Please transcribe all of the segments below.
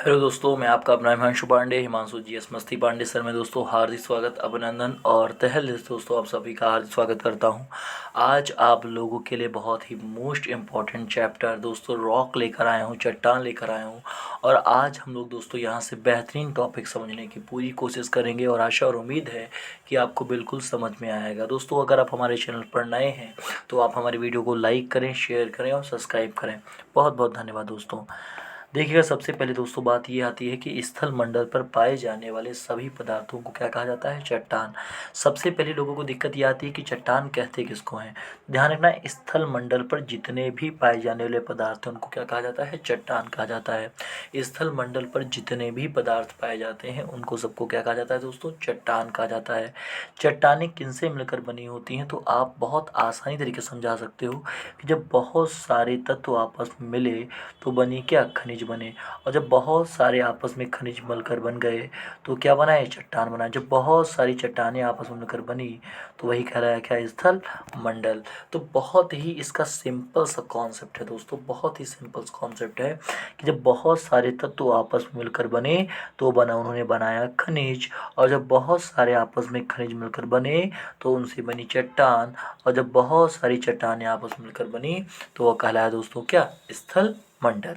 Hello दोस्तों, मैं आपका अपना हिमांशु पांडे, हिमांशु जीएस मस्ती पांडे सर में दोस्तों हार्दिक स्वागत, अभिनंदन और तहे दिल से दोस्तों आप सभी का हार्दिक स्वागत करता हूं। आज आप लोगों के लिए बहुत ही मोस्ट इम्पॉर्टेंट चैप्टर दोस्तों रॉक लेकर आया हूं, चट्टान लेकर आया हूं। और आज हम लोग दोस्तों यहां से बेहतरीन टॉपिक समझने की पूरी कोशिश करेंगे और आशा और उम्मीद है कि आपको बिल्कुल समझ में आएगा। दोस्तों अगर आप हमारे चैनल पर नए हैं तो आप हमारी वीडियो को लाइक करें, शेयर करें और सब्सक्राइब करें। बहुत बहुत धन्यवाद दोस्तों। देखिएगा, सबसे पहले दोस्तों बात ये आती है कि स्थल मंडल पर पाए जाने वाले सभी पदार्थों को क्या कहा जाता है? चट्टान। सबसे पहले लोगों को दिक्कत ये आती है कि चट्टान कहते किसको हैं। ध्यान रखना, स्थल मंडल पर जितने भी पाए जाने वाले पदार्थ हैं उनको क्या कहा जाता है? चट्टान कहा जाता है। स्थल मंडल पर जितने भी पदार्थ पाए जाते हैं उनको सबको क्या कहा जाता है दोस्तों? चट्टान कहा जाता है। चट्टानें किनसे मिलकर बनी होती हैं? तो आप बहुत आसानी तरीके से समझा सकते हो कि जब बहुत सारे तत्व आपस में मिले तो बनी क्या? खनिज बने। और जब बहुत सारे आपस में खनिज मिलकर बन गए तो क्या बना? ये चट्टान बना। जब बहुत सारी चट्टानें आपस में मिलकर बनी तो वही कहलाया क्या? स्थल मंडल। तो बहुत ही इसका सिंपल सा कॉन्सेप्ट है दोस्तों, बहुत ही सिंपल कॉन्सेप्ट है कि जब बहुत सारे तत्व आपस में मिलकर बने तो उन्होंने बनाया खनिज। और जब बहुत सारे आपस में खनिज मिलकर बने तो उनसे बनी चट्टान। और जब बहुत सारी चट्टानें आपस में मिलकर बनी तो वह कहलाया दोस्तों क्या? स्थल मंडल।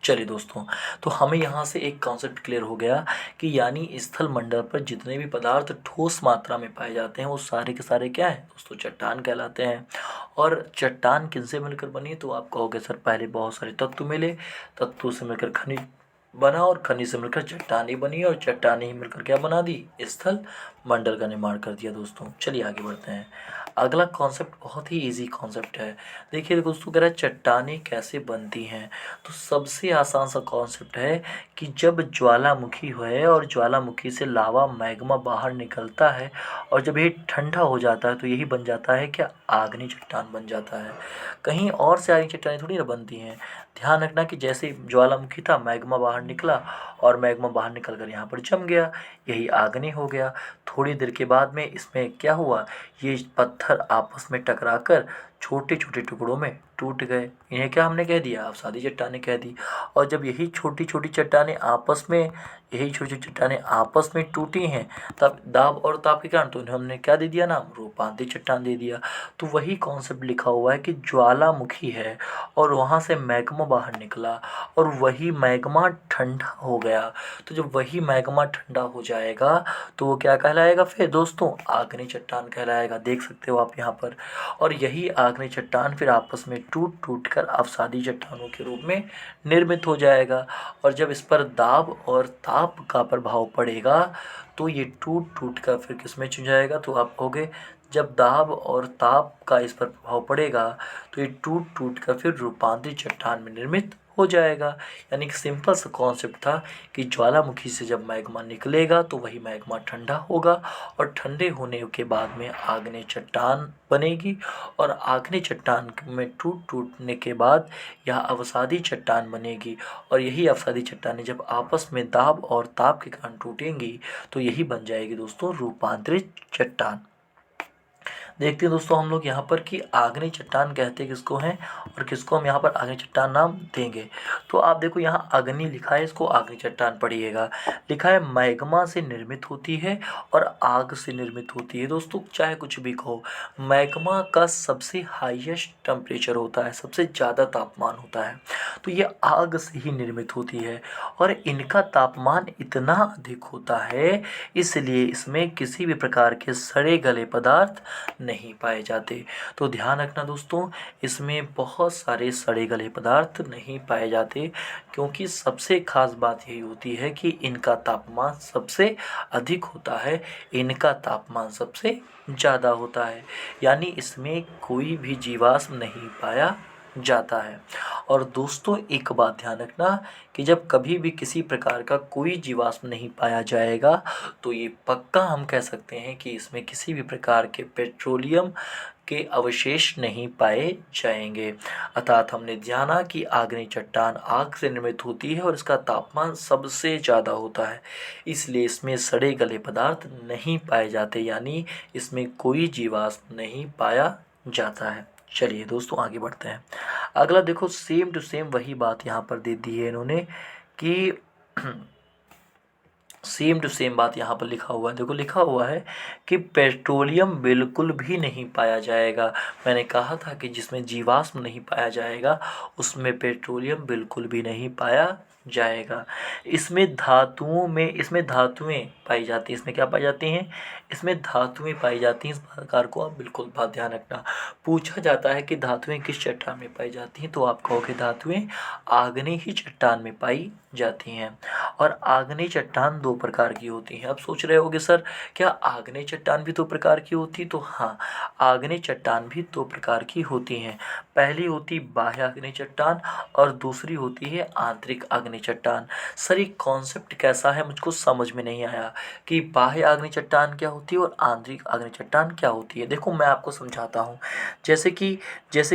चलिए दोस्तों, तो हमें यहाँ से एक कॉन्सेप्ट क्लियर हो गया कि यानी स्थल मंडल पर जितने भी पदार्थ ठोस मात्रा में पाए जाते हैं वो सारे के सारे क्या हैं दोस्तों? चट्टान कहलाते हैं। और चट्टान किनसे मिलकर बनी? तो आप कहोगे सर पहले बहुत सारे तत्व मिले, तत्वों से मिलकर खनिज बना और खनिज से मिलकर चट्टानें बनी और चट्टानें ही मिलकर क्या बना दी? स्थल मंडल का निर्माण कर दिया दोस्तों। चलिए आगे बढ़ते हैं। अगला कॉन्सेप्ट बहुत ही इजी कॉन्सेप्ट है। देखिए दोस्तों, कह रहा है चट्टानें कैसे बनती हैं। तो सबसे आसान सा कॉन्सेप्ट है कि जब ज्वालामुखी है और ज्वालामुखी से लावा मैग्मा बाहर निकलता है और जब ये ठंडा हो जाता है तो यही बन जाता है क्या? आग्नेय चट्टान बन जाता है। कहीं और से आग्नेय चट्टानें थोड़ी ना बनती हैं। ध्यान रखना कि जैसे ज्वालामुखी था, मैग्मा बाहर निकला और मैग्मा बाहर निकल कर यहाँ पर जम गया, यही आग्नेय हो गया। थोड़ी देर के बाद में इसमें क्या हुआ? ये पत्थर आपस में टकराकर छोटे छोटे टुकड़ों में टूट गए। इन्हें क्या हमने कह दिया? अवसादी चट्टानें कह दी। और जब यही छोटी छोटी चट्टानें आपस में टूटी हैं तब दाब और ताप के कारण तो इन्हें हमने क्या दे दिया नाम? रूपांतरित चट्टान दे दिया। तो वही कॉन्सेप्ट लिखा हुआ है कि ज्वालामुखी है और वहाँ से मैग्मा बाहर निकला और वही मैग्मा ठंडा हो गया। तो जब वही मैग्मा ठंडा हो जाएगा तो वो क्या कहलाएगा फिर दोस्तों? आग्नेय चट्टान कहलाएगा। देख सकते हो आप यहाँ पर। और यही आग्नेय चट्टान फिर आपस में टूट टूट कर अवसादी चट्टानों के रूप में निर्मित हो जाएगा। और जब इस पर दाब और ताप का प्रभाव पड़ेगा तो ये टूट टूट कर फिर किस में चुन जाएगा? तो आप कहोगे जब दाब और ताप का इस पर प्रभाव पड़ेगा तो ये टूट टूट कर फिर रूपांतरित चट्टान में निर्मित हो जाएगा। यानी कि सिंपल सा कॉन्सेप्ट था कि ज्वालामुखी से जब मैग्मा निकलेगा तो वही मैग्मा ठंडा होगा और ठंडे होने के बाद में आग्नेय चट्टान बनेगी और आग्नेय चट्टान में टूटने के बाद यह अवसादी चट्टान बनेगी। और यही अवसादी चट्टानें जब आपस में दाब और ताप के कारण टूटेंगी तो यही बन जाएगी दोस्तों रूपांतरित चट्टान। देखते हैं दोस्तों हम लोग यहाँ पर कि आग्नेय चट्टान कहते किसको हैं और किसको हम यहाँ पर आग्नेय चट्टान नाम देंगे। तो आप देखो यहाँ अग्नि लिखा है, इसको आग्नेय चट्टान पढ़िएगा। लिखा है मैग्मा से निर्मित होती है और आग से निर्मित होती है। दोस्तों चाहे कुछ भी कहो, मैग्मा का सबसे हाईएस्ट टेम्परेचर होता है, सबसे ज़्यादा तापमान होता है, तो ये आग से ही निर्मित होती है। और इनका तापमान इतना अधिक होता है इसलिए इसमें किसी भी प्रकार के सड़े गले पदार्थ नहीं पाए जाते। तो ध्यान रखना दोस्तों, इसमें बहुत सारे सड़े गले पदार्थ नहीं पाए जाते क्योंकि सबसे खास बात यही होती है कि इनका तापमान सबसे अधिक होता है, इनका तापमान सबसे ज़्यादा होता है। यानी इसमें कोई भी जीवाश्म नहीं पाया जाता है। और दोस्तों एक बात ध्यान रखना कि जब कभी भी किसी प्रकार का कोई जीवाश्म नहीं पाया जाएगा तो ये पक्का हम कह सकते हैं कि इसमें किसी भी प्रकार के पेट्रोलियम के अवशेष नहीं पाए जाएंगे। अर्थात हमने जाना कि आग्नेय चट्टान आग से निर्मित होती है और इसका तापमान सबसे ज़्यादा होता है, इसलिए इसमें सड़े गले पदार्थ नहीं पाए जाते, यानी इसमें कोई जीवाश्म नहीं पाया जाता है। चलिए दोस्तों आगे बढ़ते हैं। अगला देखो, सेम टू सेम वही बात यहाँ पर दे दी है इन्होंने कि सेम टू सेम बात यहाँ पर लिखा हुआ है। देखो लिखा हुआ है कि पेट्रोलियम बिल्कुल भी नहीं पाया जाएगा। मैंने कहा था कि जिसमें जीवाश्म नहीं पाया जाएगा उसमें पेट्रोलियम बिल्कुल भी नहीं पाया जाएगा। इसमें धातुएं पाई जाती हैं। इसमें क्या पाई जाती हैं? इसमें धातुएं पाई जाती हैं। इस प्रकार को आप बिल्कुल बात ध्यान रखना। पूछा जाता है कि धातुएं किस चट्टान में पाई जाती हैं, तो आप कहोगे धातुएं आग्नेय चट्टान में पाई जाती हैं। और आग्नेय चट्टान दो प्रकार की होती हैं। अब सोच रहे होगे सर क्या आग्नेय चट्टान भी दो प्रकार की होती? तो हाँ, आग्नेय चट्टान भी दो प्रकार की होती हैं। पहली होती बाह्य आग्नेय चट्टान और दूसरी होती है आंतरिक आग्नेय चट्टान। सर ये कॉन्सेप्ट कैसा है मुझको समझ में नहीं आया कि बाह्य आग्नेय चट्टान क्या होती है और आंतरिक आग्नेय चट्टान क्या होती है। देखो मैं आपको समझाता हूँ। जैसे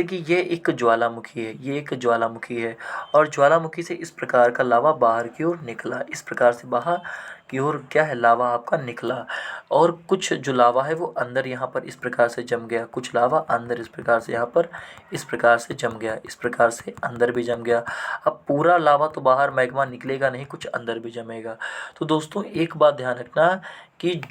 कि ये एक ज्वालामुखी है, ये एक ज्वालामुखी है और ज्वालामुखी से इस प्रकार का लावा बाहर की ओर निकला। इस प्रकार से बाहर की ओर क्या है, लावा आपका निकला। और कुछ जो लावा है वो अंदर यहाँ पर इस प्रकार से जम गया, कुछ लावा अंदर इस प्रकार से यहाँ पर इस प्रकार से जम गया, इस प्रकार से अंदर भी जम गया। अब पूरा लावा तो बाहर मैग्मा निकलेगा नहीं, कुछ अंदर भी जमेगा। तो दोस्तों एक बात ध्यान रखना कि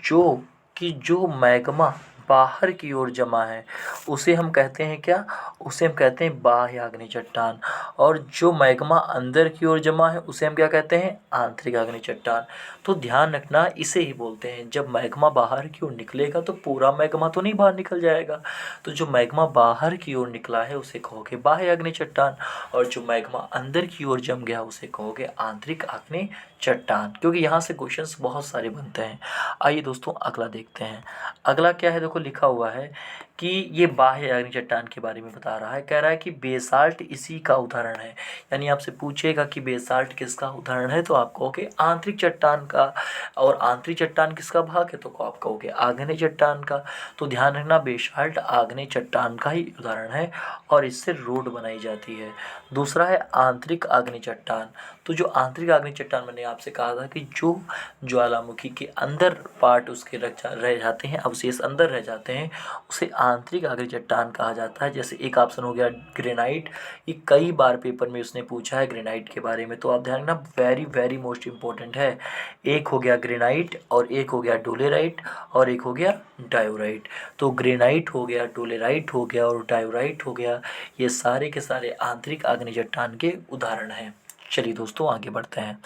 जो मैग्मा बाहर की ओर जमा है उसे हम कहते हैं क्या? उसे हम कहते हैं बाह्य आग्नेय चट्टान। और जो मैग्मा अंदर की ओर जमा है उसे हम क्या कहते हैं? आंतरिक आग्नेय चट्टान। तो ध्यान रखना इसे ही बोलते हैं। जब मैग्मा बाहर की ओर निकलेगा तो पूरा मैग्मा तो नहीं बाहर निकल जाएगा, तो जो मैग्मा बाहर की ओर निकला है उसे कहोगे बाह्य आग्नेय चट्टान, और जो मैग्मा अंदर की ओर जम गया उसे कहोगे आंतरिक आग्नेय चट्टान। क्योंकि यहाँ से क्वेश्चंस बहुत सारे बनते हैं। आइए दोस्तों अगला देखते हैं। अगला क्या है? देखो लिखा हुआ है कि ये बाह्य आग्नेय चट्टान के बारे में बता रहा है। कह रहा है कि बेसाल्ट इसी का उदाहरण है। यानी आपसे पूछेगा कि बेसाल्ट किसका उदाहरण है, तो आप कहोगे आंतरिक चट्टान का। और आंतरिक चट्टान किसका भाग है, तो आप कहोगे आग्नेय चट्टान का। तो ध्यान रखना बेसाल्ट आग्नेय चट्टान का ही उदाहरण है और इससे रोड बनाई जाती है। दूसरा है आंतरिक आग्नेय चट्टान। तो जो आंतरिक आग्नेय चट्टान मैंने आपसे कहा था कि जो ज्वालामुखी के अंदर पार्ट उसके रह जाते हैं, अवशेष अंदर रह जाते हैं, उसे आंतरिक आग्नेय चट्टान कहा जाता है। जैसे एक ऑप्शन हो गया ग्रेनाइट। ये कई बार पेपर में उसने पूछा है ग्रेनाइट के बारे में, तो आप ध्यान रखना वेरी वेरी मोस्ट इम्पोर्टेंट है। एक हो गया ग्रेनाइट और एक हो गया डोलेराइट और एक हो गया डायोराइट। तो ग्रेनाइट हो गया, डोलेराइट हो गया और डायोराइट हो गया, ये सारे के सारे आंतरिक आग्नेय चट्टान के उदाहरण हैं। चलिए दोस्तों आगे बढ़ते हैं।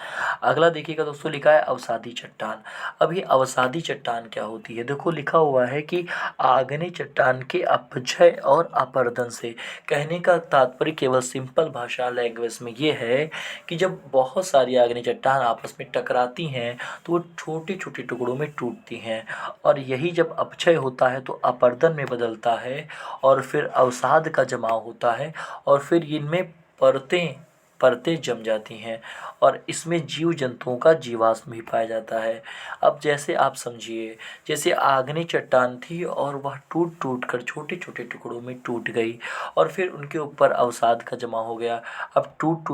अगला देखिएगा दोस्तों, लिखा है अवसादी चट्टान। अब ये अवसादी चट्टान क्या होती है? देखो लिखा हुआ है कि आग्नेय चट्टान के अपक्षय और अपरदन से। कहने का तात्पर्य केवल सिंपल भाषा लैंग्वेज में ये है कि जब बहुत सारी आग्नेय चट्टान आपस में टकराती हैं तो वो छोटे छोटे टुकड़ों में टूटती हैं, और यही जब अपक्षय होता है तो अपरदन में बदलता है और फिर अवसाद का जमाव होता है और फिर इनमें परतें परतें जम जाती हैं और इसमें जीव जंतुओं का जीवाश्म भी पाया जाता है। अब जैसे आप समझिए, जैसे आग्नेय चट्टान थी और वह टूट टूट कर छोटे छोटे टुकड़ों में टूट गई और फिर उनके ऊपर अवसाद का जमा हो गया। अब टूट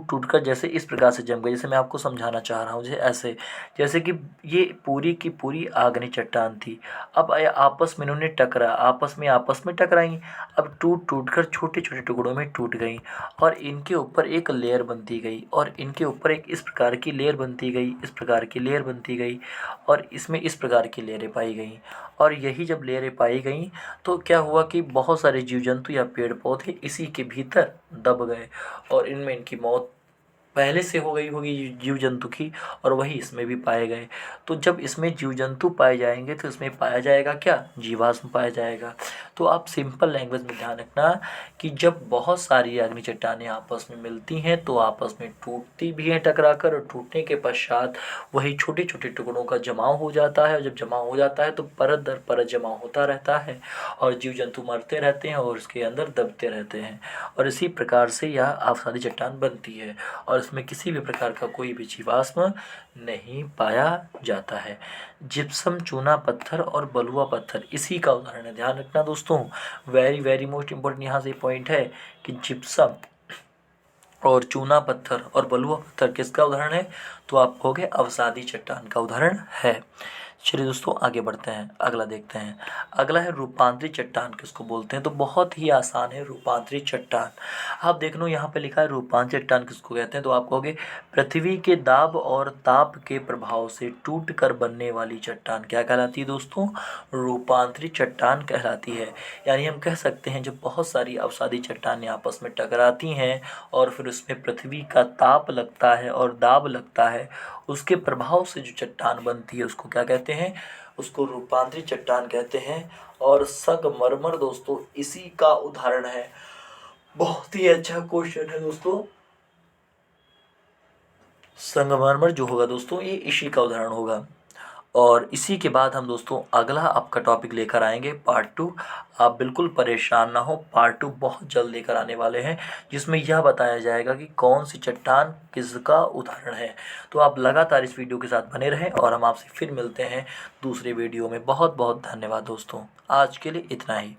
टूट कर जैसे इस प्रकार से जम गई। जैसे मैं आपको समझाना चाह रहा हूँ, जैसे ऐसे, जैसे कि ये पूरी की पूरी आग्नेय चट्टान थी। अब आपस में इन्होंने आपस में टकराई। अब टूट टूट कर छोटे छोटे टुकड़ों में टूट गई और इनके ऊपर एक लेयर बनती गई और इनके ऊपर एक इस प्रकार की लेयर बनती गई, इस प्रकार की लेयर बनती गई और इसमें इस प्रकार की लेयरें पाई गई। और यही जब लेयरें पाई गई तो क्या हुआ कि बहुत सारे जीव जंतु या पेड़ पौधे इसी के भीतर दब गए और इनमें इनकी मौत पहले से हो गई होगी जीव जंतु की, और वही इसमें भी पाए गए। तो जब इसमें जीव जंतु पाए जाएंगे तो इसमें पाया जाएगा क्या? जीवाश्म पाया जाएगा। तो आप सिंपल लैंग्वेज में ध्यान रखना कि जब बहुत सारी अग्नि चट्टानें आपस में मिलती हैं तो आपस में टूटती भी हैं टकराकर, और टूटने के पश्चात वही छोटे छोटे टुकड़ों का जमाव हो जाता है। और जब जमाव हो जाता है तो परत दर परत जमाव होता रहता है और जीव जंतु मरते रहते हैं और उसके अंदर दबते रहते हैं, और इसी प्रकार से यह आबशादी चट्टान बनती है और इसमें किसी भी प्रकार का कोई भी जीवाश्म नहीं पाया जाता है। जिप्सम, चूना पत्थर और बलुआ पत्थर इसी का उदाहरण है। ध्यान रखना दोस्तों, वेरी वेरी मोस्ट इम्पोर्टेंट यहाँ से पॉइंट है कि जिप्सम और चूना पत्थर और बलुआ पत्थर किसका उदाहरण है? तो आप कहोगे अवसादी चट्टान का उदाहरण है। चलिए दोस्तों आगे बढ़ते हैं, अगला देखते हैं। अगला है रूपांतरित चट्टान किसको बोलते हैं। तो बहुत ही आसान है रूपांतरित चट्टान। आप देख लो यहाँ पे लिखा है रूपांतरित चट्टान किसको कहते हैं। तो आप कहोगे पृथ्वी के दाब और ताप के प्रभाव से टूट कर बनने वाली चट्टान क्या कहलाती है दोस्तों, रूपांतरित चट्टान कहलाती है। यानी हम कह सकते हैं जब बहुत सारी अवसादी चट्टानें आपस में टकराती हैं और फिर उसमें पृथ्वी का ताप लगता है और दाब लगता है, उसके प्रभाव से जो चट्टान बनती है उसको क्या कहते हैं, उसको रूपांतरित चट्टान कहते हैं। और संगमरमर दोस्तों इसी का उदाहरण है। बहुत ही अच्छा क्वेश्चन है दोस्तों। संगमरमर जो होगा दोस्तों ये इसी का उदाहरण होगा। और इसी के बाद हम दोस्तों अगला आपका टॉपिक लेकर आएंगे पार्ट 2। आप बिल्कुल परेशान ना हो, पार्ट 2 बहुत जल्द लेकर आने वाले हैं जिसमें यह बताया जाएगा कि कौन सी चट्टान किसका उदाहरण है। तो आप लगातार इस वीडियो के साथ बने रहें और हम आपसे फिर मिलते हैं दूसरे वीडियो में। बहुत बहुत धन्यवाद दोस्तों, आज के लिए इतना ही।